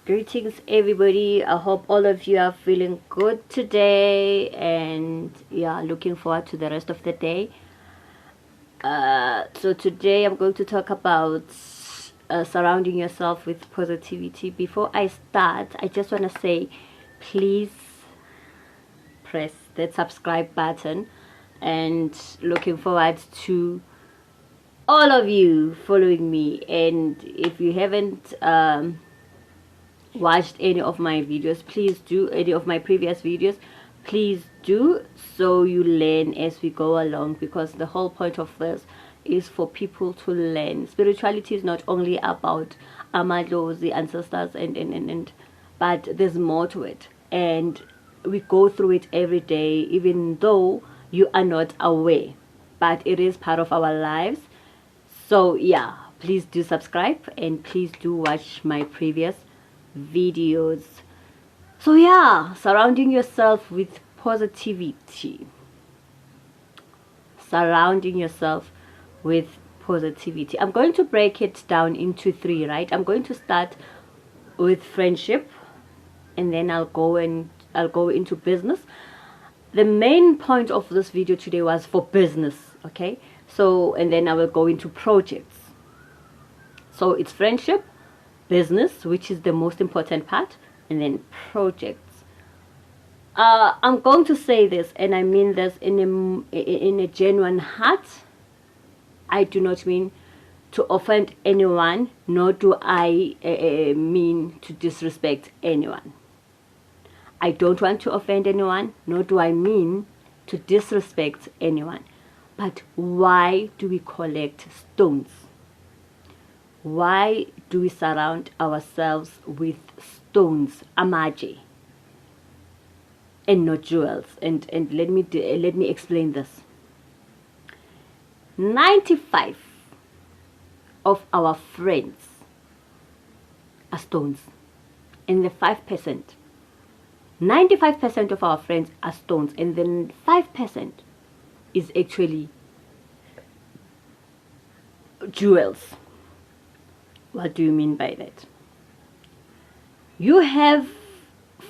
Greetings, everybody. I hope all of you are feeling good today, and yeah, looking forward to the rest of the day. So today I'm going to talk about surrounding yourself with positivity. Before I start, I just want to say, please press that subscribe button, and looking forward to all of you following me. And if you haven't watched any of my videos, please do. Any of my previous videos, please do, so you learn as we go along, because the whole point of this is for people to learn. Spirituality is not only about amadlos, the ancestors, and but there's more to it, and we go through it every day, even though you are not aware, but it is part of our lives. So yeah, please do subscribe, and please do watch my previous videos. So yeah, surrounding yourself with positivity. Surrounding yourself with positivity. I'm going to break it down into three, right? I'm going to start with friendship, and then I'll go into business. The main point of this video today was for business, okay? So, and then I will go into projects. So it's friendship, business, which is the most important part, and then projects. I'm going to say this, and I mean this in a genuine heart. I do not mean to offend anyone, nor do I mean to disrespect anyone. I don't want to offend anyone, nor do I mean to disrespect anyone. But why do we collect stones? Why do we surround ourselves with stones, amaje, and not jewels? And let me explain this. 95 of our friends are stones, and the 5%. 95% of our friends are stones, and then 5% is actually jewels. What do you mean by that? You have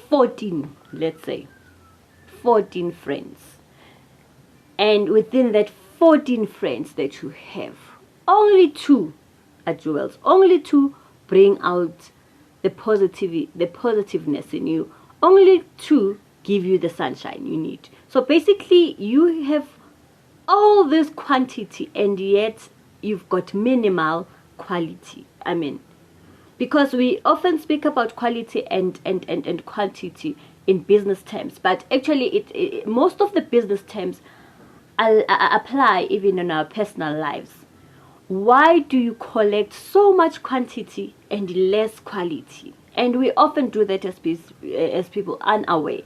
14, let's say 14 friends, and within that 14 friends that you have, only 2 are jewels. Only 2 bring out the positiveness in you. Only 2 give you the sunshine you need. So basically, you have all this quantity, and yet you've got minimal quality. I mean, because we often speak about quality and quantity in business terms, but actually most of the business terms apply even in our personal lives. Why do you collect so much quantity and less quality? And we often do that as people unaware.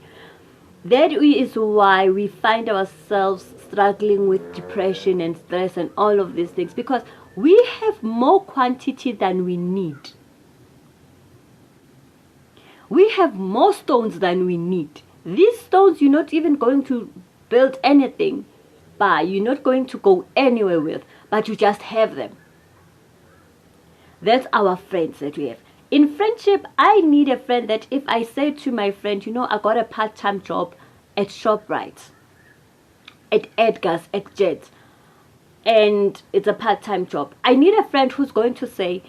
That is why we find ourselves struggling with depression and stress and all of these things, because we have more quantity than we need. We have more stones than we need. These stones you're not even going to build anything by, you're not going to go anywhere with, but you just have them. That's our friends that we have. In friendship, I need a friend that if I say to my friend, you know, I got a part-time job at ShopRite, at Edgar's, at Jet, and it's a part-time job. I need a friend who's going to say,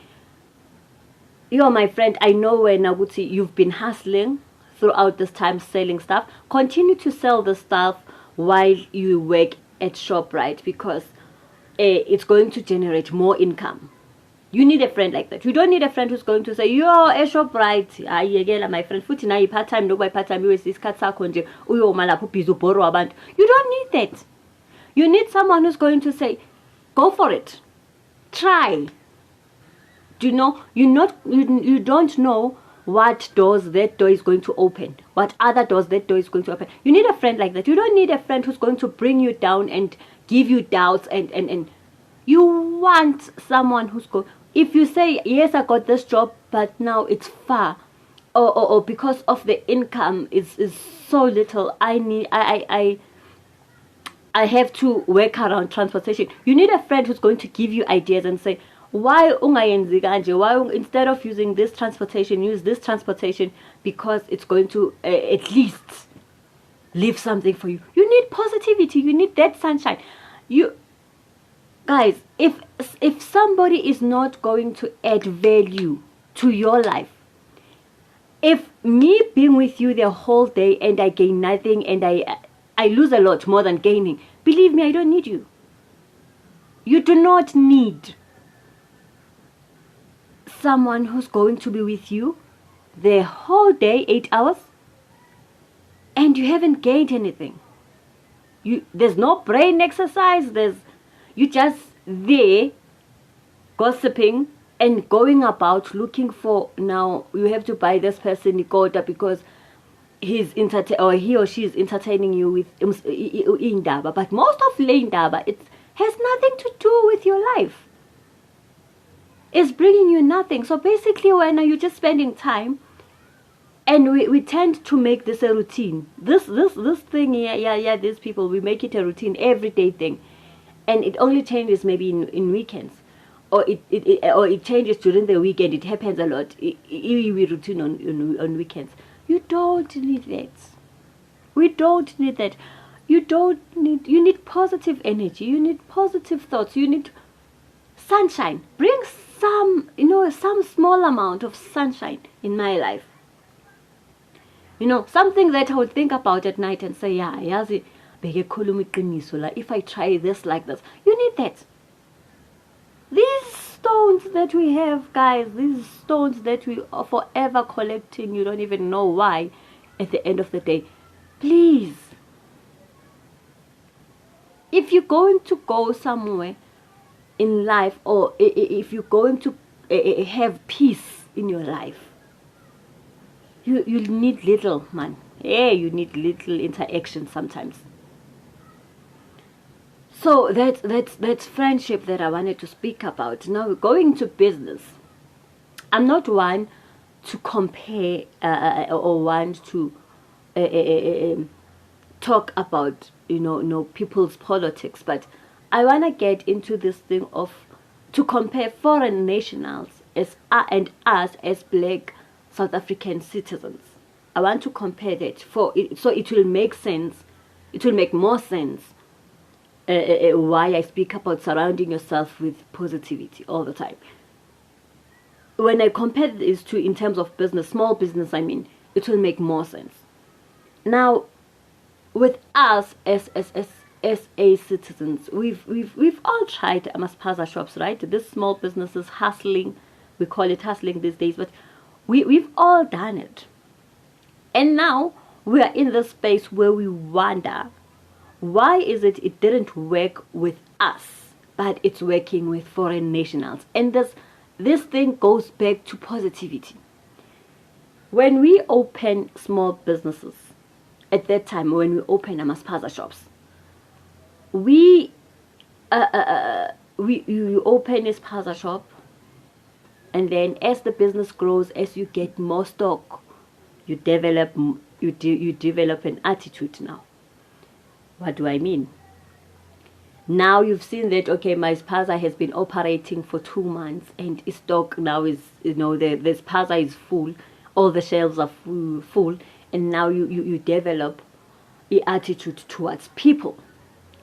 you're my friend, I know where Naguti, you've been hustling throughout this time selling stuff. Continue to sell the stuff while you work at ShopRite, because it's going to generate more income. You need a friend like that. You don't need a friend who's going to say, yo, a ShopRite, my friend, futhi na part-time, no by part-time, you busy borrow abantu. You don't need that. You need someone who's going to say, go for it. Try. Do you know, you don't know what doors that door is going to open, what other doors that door is going to open. You need a friend like that. You don't need a friend who's going to bring you down and give you doubts, and you want someone who's going, if you say, yes, I got this job, but now it's far, or because of the income is so little, I have to work around transportation. You need a friend who's going to give you ideas and say, Why ungayenzi kanje? Why instead of using this transportation, use this transportation, because it's going to at least leave something for you. You need positivity. You need that sunshine. You guys, if somebody is not going to add value to your life, if me being with you the whole day and I gain nothing and I lose a lot more than gaining, believe me, I don't need you. You do not need someone who's going to be with you the whole day, 8 hours, and you haven't gained anything. There's no brain exercise. You just there gossiping and going about looking for, now you have to buy this person Nikota because he or she is entertaining you with indaba. But most of indaba, it has nothing to do with your life. It's bringing you nothing. So basically, when you're just spending time, and we tend to make this a routine. This thing, these people, we make it a routine, everyday thing, and it only changes maybe in weekends, or it changes during the weekend. It happens a lot. We routine on weekends. You don't need that. We don't need that. You need positive energy. You need positive thoughts. You need sunshine. Bring some small amount of sunshine in my life. Something that I would think about at night and say, yeah, yazi, if I try this like this. You need that. These stones that we have, guys, these stones that we are forever collecting, you don't even know why at the end of the day. Please, if you're going to go somewhere in life, or if you're going to have peace in your life, you need little, man. Yeah, you need little interaction sometimes. So that's friendship that I wanted to speak about. Now, going to business, I'm not one to compare or want to talk about people's politics, but I want to get into this thing of to compare foreign nationals and us as black South African citizens. I want to compare that so it will make sense. It will make more sense why I speak about surrounding yourself with positivity all the time. When I compare this to in terms of business, small business, I mean, it will make more sense. Now, with us as SA citizens, we've all tried amaspaza shops, right? This small businesses hustling, we call it hustling these days, but we've all done it. And now we are in this space where we wonder, why is it didn't work with us, but it's working with foreign nationals? And this thing goes back to positivity. When we open small businesses, at that time when we open amaspaza shops, you open a spaza shop, and then as the business grows, as you get more stock, you develop an attitude. Now, what do I mean? Now you've seen that, okay, my spaza has been operating for 2 months, and its stock now is, the spaza is full, all the shelves are full, and now you develop an attitude towards people.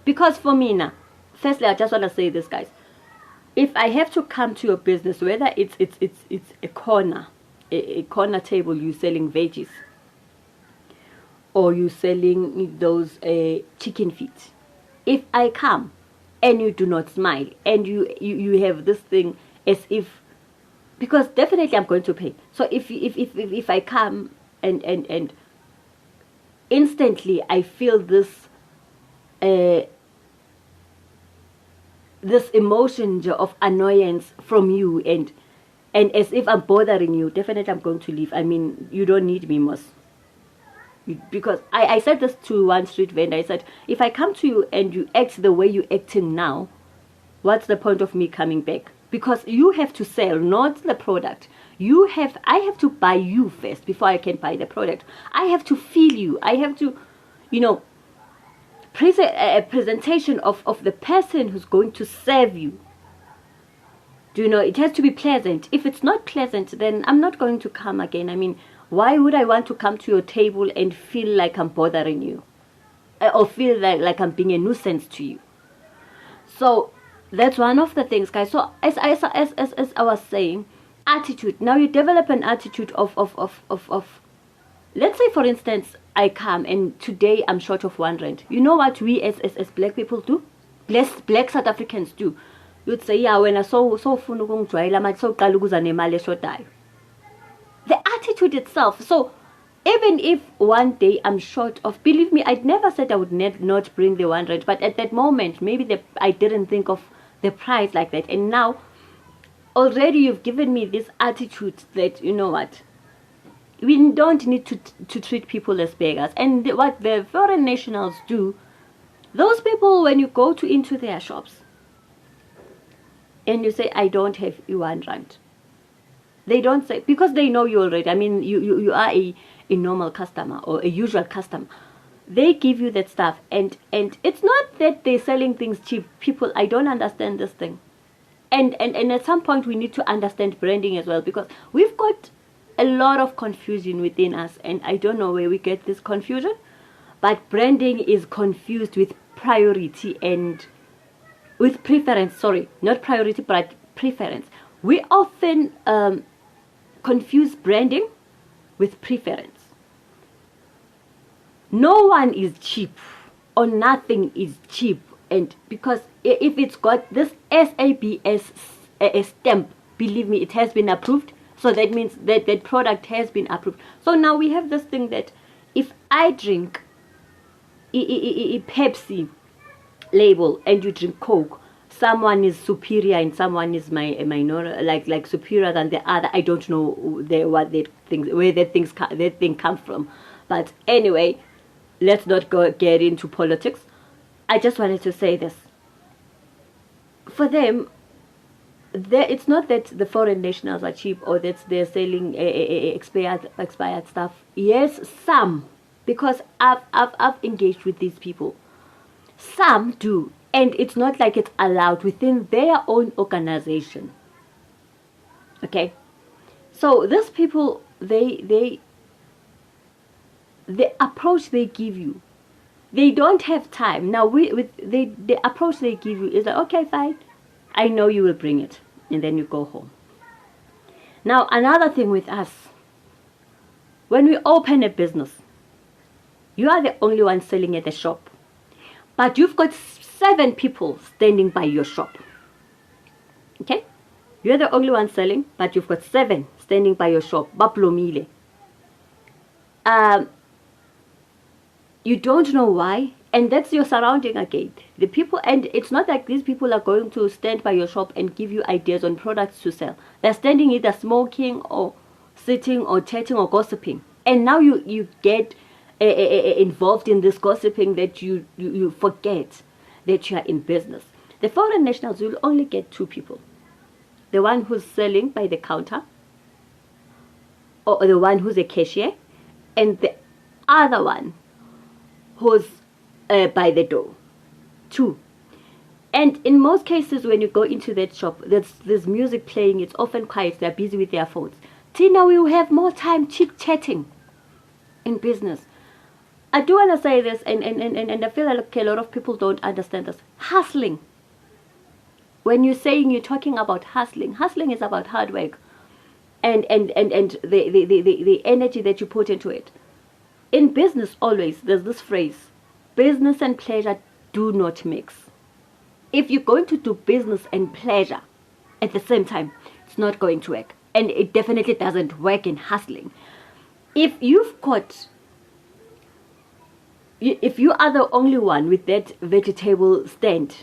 Because for me now, firstly, I just want to say this, guys. If I have to come to your business, whether it's a corner table, you selling veggies, or you selling those chicken feet, if I come and you do not smile and you have this thing as if, because definitely I'm going to pay. So if I come and instantly I feel this emotion of annoyance from you, and as if I'm bothering you, definitely I'm going to leave. I mean, you don't need me, Mos. Because I said this to one street vendor. I said, if I come to you and you act the way you're acting now, what's the point of me coming back? Because you have to sell, not the product. I have to buy you first before I can buy the product. I have to feel you. I have to, a presentation of the person who's going to serve you. Do you know, it has to be pleasant. If it's not pleasant, then I'm not going to come again. I mean, why would I want to come to your table and feel like I'm bothering you? Or feel like I'm being a nuisance to you? So that's one of the things, guys. So as I was saying, attitude. Now you develop an attitude of let's say, for instance, I come and today I'm short of R1. You know what we as black people do? Black South Africans do? You'd say, yeah, when I so funa ukungijwayela manje soqala ukuza nemali eshodayo. The attitude itself. So even if one day I'm short of, believe me, I'd never said I would not bring the R1, but at that moment, maybe I didn't think of the price like that. And now, already you've given me this attitude that, you know what, we don't need to treat people as beggars. And what the foreign nationals do, those people, when you go into their shops, and you say, I don't have R1, they don't say, because they know you already. I mean, you are a normal customer or a usual customer. They give you that stuff, and it's not that they're selling things cheap. People, I don't understand this thing. And at some point we need to understand branding as well, because we've got a lot of confusion within us, and I don't know where we get this confusion, but branding is confused with priority and with preference. Sorry, not priority, but preference. We often confuse branding with preference. No one is cheap, or nothing is cheap, and because if it's got this SABS stamp, believe me, it has been approved. So that means that that product has been approved. So now we have this thing that if I drink a Pepsi label and you drink Coke, someone is superior and someone is like superior than the other. I don't know where that thing comes from, but anyway, let's not get into politics. I just wanted to say this. For them, it's not that the foreign nationals are cheap or that they're selling expired stuff. Yes, some, because I've engaged with these people. Some do, and it's not like it's allowed within their own organization. Okay, so these people, the approach they give you, they don't have time. Now the approach they give you is like, okay, fine, I know you will bring it, and then you go home. Now another thing with us, when we open a business, you are the only one selling at the shop, but you've got 7 people standing by your shop. Okay, you're the only one selling, but you've got 7 standing by your shop. Baplomile. You don't know why, and that's your surrounding again. The people, and it's not like these people are going to stand by your shop and give you ideas on products to sell. They're standing either smoking or sitting or chatting or gossiping. And now you get involved in this gossiping that you forget that you are in business. The foreign nationals will only get 2 people. The one who's selling by the counter, or the one who's a cashier, and the other one who's by the door. 2. And in most cases, when you go into that shop, there's music playing, it's often quiet, they're busy with their phones. Tina, we will have more time chit-chatting in business. I do want to say this, and I feel like a lot of people don't understand this. Hustling. When you're talking about hustling is about hard work and the energy that you put into it. In business, always, there's this phrase, business and pleasure do not mix. If you're going to do business and pleasure at the same time, it's not going to work. And it definitely doesn't work in hustling. If you are the only one with that vegetable stand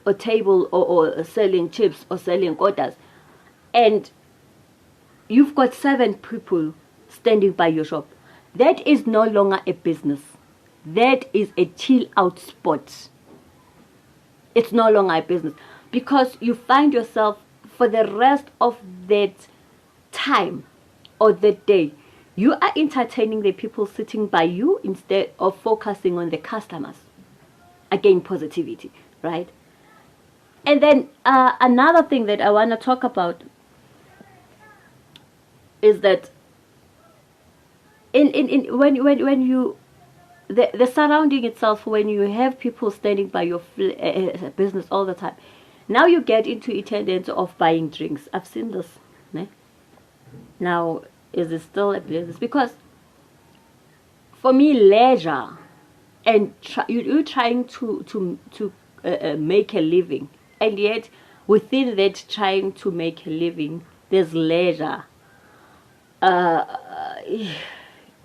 or table or selling chips or selling quarters, and you've got 7 people standing by your shop, that is no longer a business. That is a chill out spot. It's no longer a business, because you find yourself for the rest of that time or that day, you are entertaining the people sitting by you instead of focusing on the customers. Again, positivity, right? And then another thing that I want to talk about is that when you the surrounding itself, when you have people standing by your business all the time, now you get into a tendency of buying drinks. I've seen this. Ne? Now, is it still a business? Because for me, leisure and you're trying to make a living, and yet within that trying to make a living, there's leisure.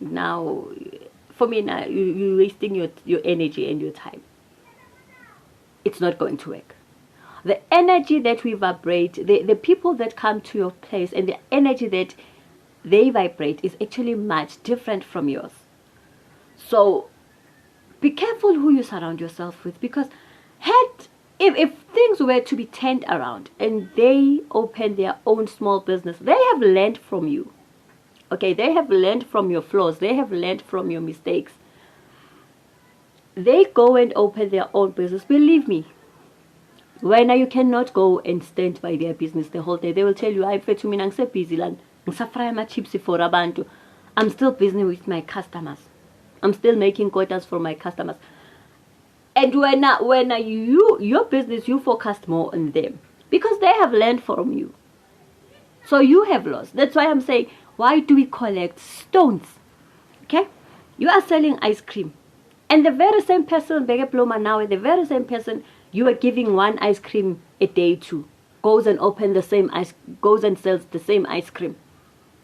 Now, for me, now you're wasting your energy and your time. It's not going to work. The energy that we vibrate, the people that come to your place, and the energy that they vibrate is actually much different from yours. So be careful who you surround yourself with, because if things were to be turned around and they open their own small business, they have learned from you. Okay, they have learned from your flaws. They have learned from your mistakes. They go and open their own business. Believe me, when you cannot go and stand by their business the whole day, they will tell you, I'm busy land. I'm still busy with my customers. I'm still making quotas for my customers. And when your business, you focus more on them because they have learned from you. So you have lost. That's why I'm saying, why do we collect stones? Okay? You are selling ice cream. And the very same person, now, the very same person you are giving one ice cream a day to, goes and goes and sells the same ice cream.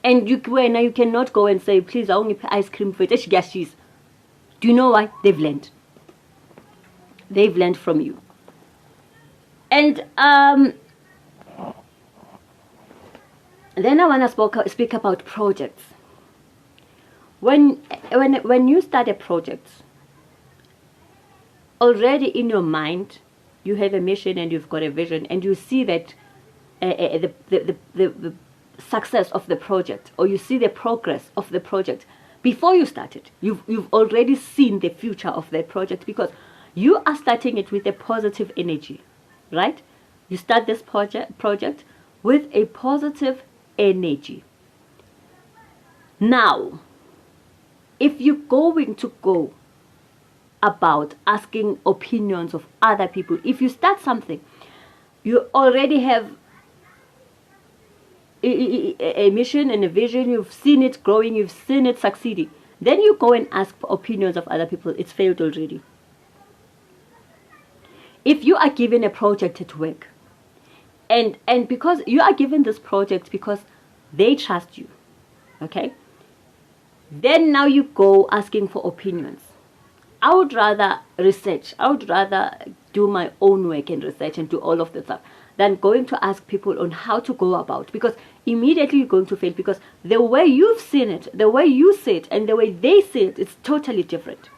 And you cannot go and say, please, I only pay ice cream for it. Do you know why? They've learned. They've learned from you. And then I want to speak about projects. When you start a project, already in your mind, you have a mission and you've got a vision, and you see that the success of the project, or you see the progress of the project before you start it. You've already seen the future of that project because you are starting it with a positive energy, right? You start this project with a positive energy. Now, if you're going to go about asking opinions of other people, if you start something, you already have a mission and a vision, you've seen it growing, you've seen it succeeding, then you go and ask for opinions of other people, it's failed already. If you are given a project at work, and because you are given this project because they trust you, okay, then now you go asking for opinions. I would rather research, I would rather do my own work and research and do all of that stuff than going to ask people on how to go about, because immediately you're going to fail, because the way you've seen it, the way you see it, and the way they see it, it's totally different.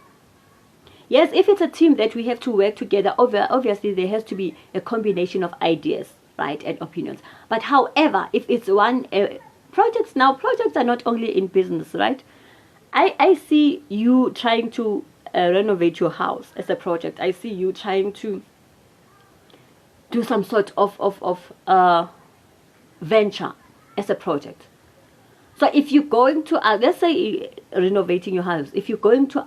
Yes, if it's a team that we have to work together, obviously there has to be a combination of ideas, right, and opinions. But however, if it's one projects are not only in business, right? I see you trying to renovate your house as a project. I see you trying to do some sort of venture as a project. So if you're going to, let's say renovating your house, if you're going to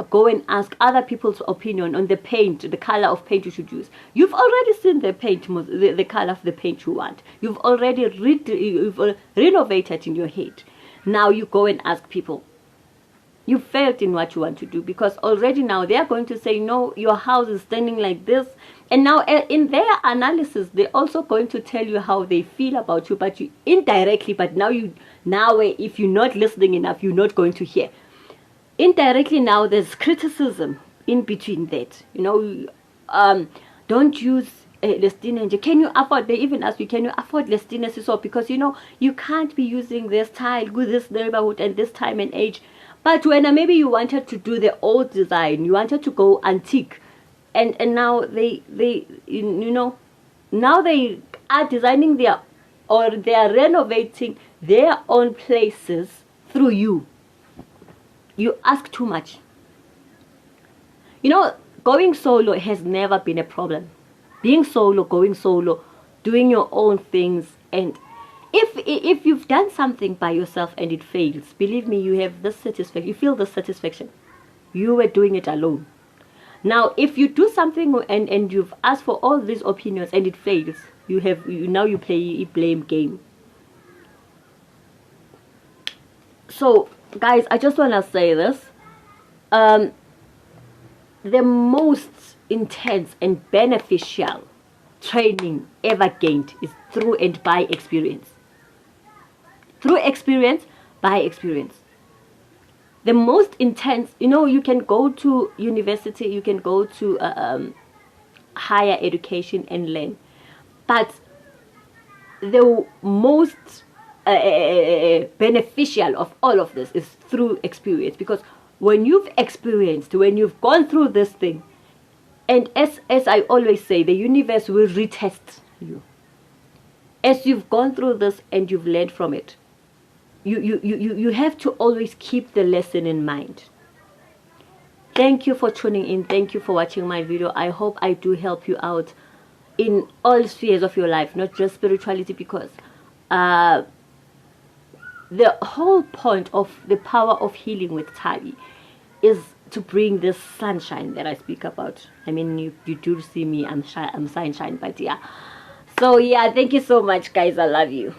go and ask other people's opinion on the paint, the color of paint you should use, you've already seen the paint, the color of the paint you want. You've already renovated in your head. Now you go and ask people. You failed in what you want to do, because already now they are going to say, no, your house is standing like this. And now in their analysis, they're also going to tell you how they feel about you, but you indirectly, but now if you're not listening enough, you're not going to hear. Indirectly now there's criticism in between that. Don't use Lestina. Can you afford, they even ask you, can you afford Lestina Sisop? Because you can't be using this style with this neighborhood and this time and age. But when maybe you wanted to do the old design, you wanted to go antique, and now they now they are designing they are renovating their own places through you. You ask too much. Going solo has never been a problem. being solo, going solo, doing your own things. And if you've done something by yourself and it fails, believe me, you have this satisfaction. You feel the satisfaction. You were doing it alone. Now, if you do something and you've asked for all these opinions and it fails, now you play a blame game. So, guys, I just want to say this. The most intense and beneficial training ever gained is through and by experience. Through experience, by experience. The most intense, you can go to university, you can go to higher education and learn, but the most beneficial of all of this is through experience. Because when you've experienced, when you've gone through this thing, and as I always say, the universe will retest you. As you've gone through this and you've learned from it, you have to always keep the lesson in mind. Thank you for tuning in. Thank you for watching my video. I hope I do help you out in all spheres of your life, not just spirituality, because the whole point of the power of healing with Tabi is to bring this sunshine that I speak about. I mean, you do see me, I'm sunshine, but yeah. So yeah, thank you so much, guys. I love you.